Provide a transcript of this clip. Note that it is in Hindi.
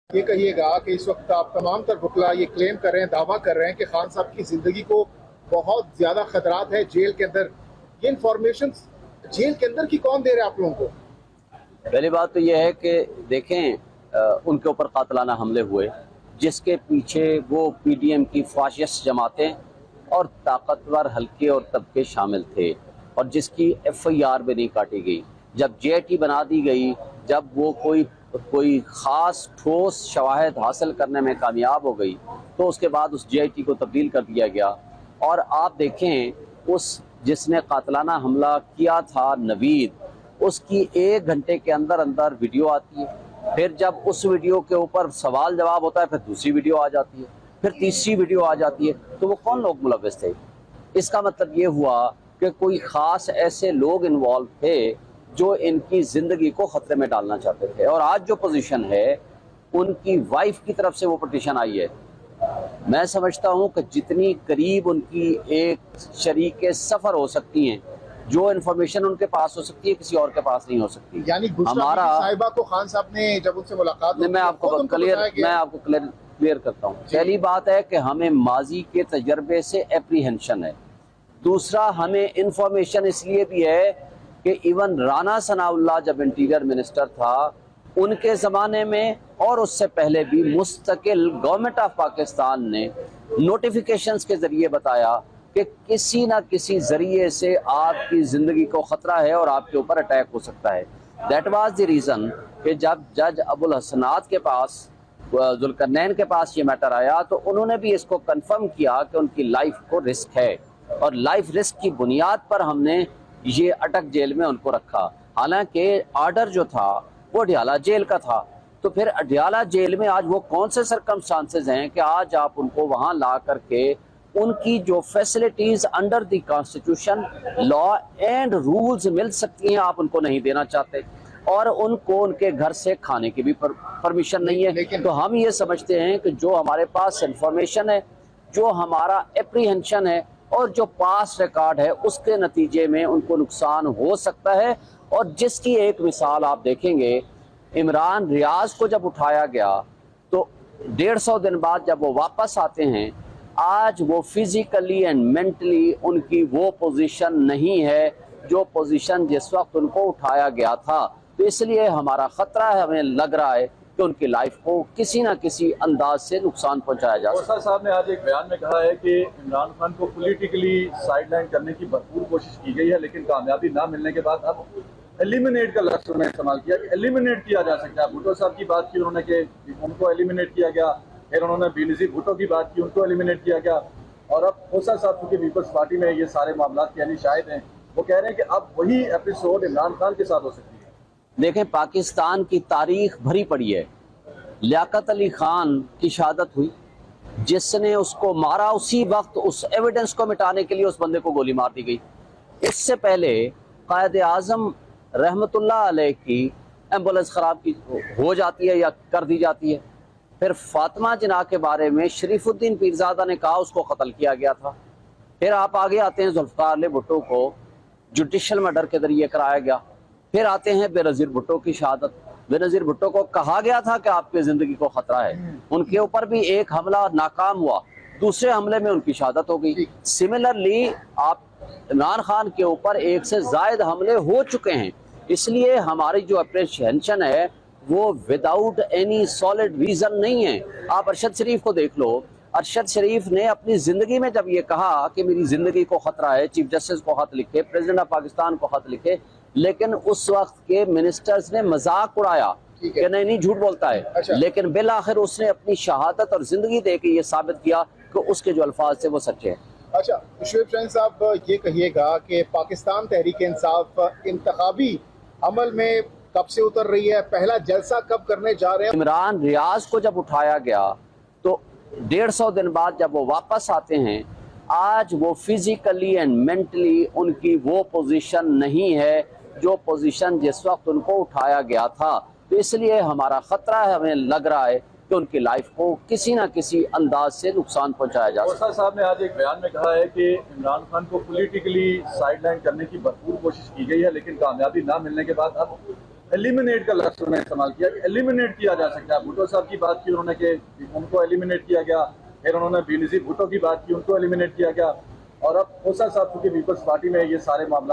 ये कहिएगा कि इस वक्त आप तमाम तर वकला ये क्लेम कर रहे हैं, दावा कर रहे हैं कि खान साहब की जिंदगी को बहुत ज्यादा खतरात है जेल के अंदर। ये इंफॉर्मेशन जेल के अंदर की कौन दे रहे हैं आप लोगों को? पहली बात तो यह है कि देखें, उनके ऊपर कातलाना हमले हुए जिसके पीछे वो पीडीएम की फाशिस्ट जमातें और ताकतवर हल्के और तबके शामिल थे और जिसकी एफआईआर भी नहीं काटी गई। जब जेटी बना दी गई, जब वो कोई ख़ास ठोस शवाहिद हासिल करने में कामयाब हो गई तो उसके बाद उस जेटी को तब्दील कर दिया गया। और आप देखें, उस जिसने कातलाना हमला किया था नवीद, उसकी 1 घंटे के अंदर अंदर वीडियो आती है। फिर जब उस वीडियो के ऊपर सवाल जवाब होता है, फिर दूसरी वीडियो आ जाती है, फिर तीसरी वीडियो आ जाती है। तो वो कौन लोग मुलव्विस थे? इसका मतलब ये हुआ कि कोई ख़ास ऐसे लोग इन्वॉल्व थे जो इनकी ज़िंदगी को ख़तरे में डालना चाहते थे। और आज जो पोजीशन है, उनकी वाइफ की तरफ से वो पटिशन आई है। मैं समझता हूँ कि जितनी करीब उनकी एक शरीके सफ़र हो सकती हैं, जो इन्फॉर्मेशन उनके पास हो सकती है, किसी और के पास नहीं हो सकती। यानी हमारा साहिबा को खान साहब ने जब उनसे मुलाकात मैं आपको क्लियर करता हूँ। पहली बात है कि हमें माजी के तजर्बे से एप्रीहेंशन है। दूसरा, हमें इंफॉर्मेशन इसलिए भी है कि इवन राना सनाउल्लाह जब इंटीरियर मिनिस्टर था, उनके ज़माने में और उससे पहले भी मुस्तकिल गवर्नमेंट ऑफ पाकिस्तान ने नोटिफिकेशंस के ज़रिए बताया कि किसी ना किसी ज़रिए से आपकी ज़िंदगी को ख़तरा है और आपके ऊपर अटैक हो सकता है। दैट वाज द रीज़न कि जब जज अबुल हसनात के पास, जुल्करनैन के पास ये मैटर आया तो उन्होंने भी इसको कंफर्म किया कि उनकी लाइफ को रिस्क है और लाइफ रिस्क की बुनियाद पर हमने ये अटक जेल में उनको रखा। हालांकि आर्डर जो था वो अडियाला जेल का था। तो फिर अडियाला जेल में आज वो कौन से सर्कमस्टांसेस हैं कि आज आप उनको वहाँ ला करके उनकी जो facilities under the constitution, law and rules मिल सकती हैं, आप उनको नहीं देना चाहते और उनको उनके घर से खाने की भी परमिशन नहीं है। तो हम ये समझते हैं कि जो हमारे पास इंफॉर्मेशन है, जो हमारा एप्रीहेंशन है और जो पास रिकॉर्ड है, उसके नतीजे में उनको नुकसान हो सकता है। और जिसकी एक मिसाल आप देखेंगे, इमरान रियाज को जब उठाया गया तो 150 दिन बाद जब वो वापस आते हैं, आज वो फिजिकली एंड मेंटली उनकी वो पोजीशन नहीं है जो पोजीशन जिस वक्त उनको उठाया गया था। तो इसलिए हमारा ख़तरा है, हमें लग रहा है कि उनकी लाइफ को किसी ना किसी अंदाज से नुकसान पहुंचाया जा सकता है। साहब ने आज एक बयान में कहा है कि इमरान खान को पॉलिटिकली साइडलाइन करने की भरपूर कोशिश की गई है, लेकिन कामयाबी ना मिलने के बाद अब एलिमिनेट का लफ्ज़ उन्होंने इस्तेमाल किया कि एलिमिनेट किया जा सकता है। भुट्टो साहब की बात की उन्होंने कि उनको एलिमिनेट किया गया, फिर उन्होंने बेनज़ीर भुट्टो की बात की, उनको एलिमिनेट किया गया। और अब खोसा साहब क्योंकि पीपल्स पार्टी में ये सारे मामला यानी शायद हैं, वो कह रहे हैं कि अब वही एपिसोड इमरान खान के साथ हो सकती है। देखें, पाकिस्तान की तारीख भरी पड़ी है। लियाकत अली खान की शहादत हुई, जिसने उसको मारा, उसी वक्त उस एविडेंस को मिटाने के लिए उस बंदे को गोली मार दी गई। इससे पहले कायद आज़म रहमतुल्लाह अलैह की एम्बुलेंस ख़राब की हो जाती है या कर दी जाती है। फिर फातिमा जिना के बारे में शरीफुद्दीन पीरजादा ने कहा उसको कत्ल किया गया था। फिर आप आगे आते हैं, जुल्फ़िकार अली भुट्टो को जुडिशल मर्डर के जरिए कराया गया। फिर आते हैं बेनज़ीर भुट्टो की शहादत। बेनज़ीर भुट्टो को कहा गया था कि आपकी ज़िंदगी को ख़तरा है, उनके ऊपर भी एक हमला नाकाम हुआ, दूसरे हमले में उनकी शहादत हो गई। सिमिलरली आप इमरान खान के ऊपर एक से ज़ायद हमले हो चुके हैं। इसलिए हमारी जो अप्रीहेंशन है वो विदाउट एनी सॉलिड रीज़न नहीं है। आप अरशद शरीफ को देख लो, अरशद शरीफ ने अपनी ज़िंदगी में जब ये कहा कि मेरी ज़िंदगी को ख़तरा है, चीफ जस्टिस को ख़त लिखे, प्रेसिडेंट ऑफ पाकिस्तान को ख़त लिखे, लेकिन उस वक्त के मिनिस्टर्स ने मजाक उड़ाया कि नहीं झूठ बोलता है। लेकिन बिल आखिर उसने अपनी शहादत और ज़िंदगी दे के ये साबित किया कि उसके जो अल्फाज थे वो सच्चे हैं। अच्छा, शुएब शाहीन साहब, ये कहिएगा कि पाकिस्तान तहरीक इंसाफ इंतखाबी अमल में कब से उतर रही है? पहला जलसा कब करने जा रहे हैं? इमरान रियाज को जब उठाया गया तो 150 दिन बाद जब वो वापस आते हैं, आज वो फिजिकली एंड मेंटली उनकी वो पोजीशन नहीं है जो पोजीशन जिस वक्त उनको उठाया गया था। तो इसलिए हमारा ख़तरा है, हमें लग रहा है कि उनकी लाइफ को किसी ना किसी अंदाज से नुकसान पहुंचाया जा सकता है। साहब ने आज एक बयान में कहा है कि इमरान खान को पॉलिटिकली साइडलाइन करने की भरपूर कोशिश की गई है, लेकिन कामयाबी ना मिलने के बाद अब एलिमिनेट का लफ्ज उन्होंने इस्तेमाल किया कि एलिमिनेट किया जा सकता है। भुट्टो साहब की बात की उन्होंने कि उनको एलिमिनेट किया गया, फिर उन्होंने बेनज़ीर भुट्टो की बात की, उनको एलिमिनेट किया गया, और अब खोसा साहब चूंकि पीपल्स पार्टी में ये सारे मामला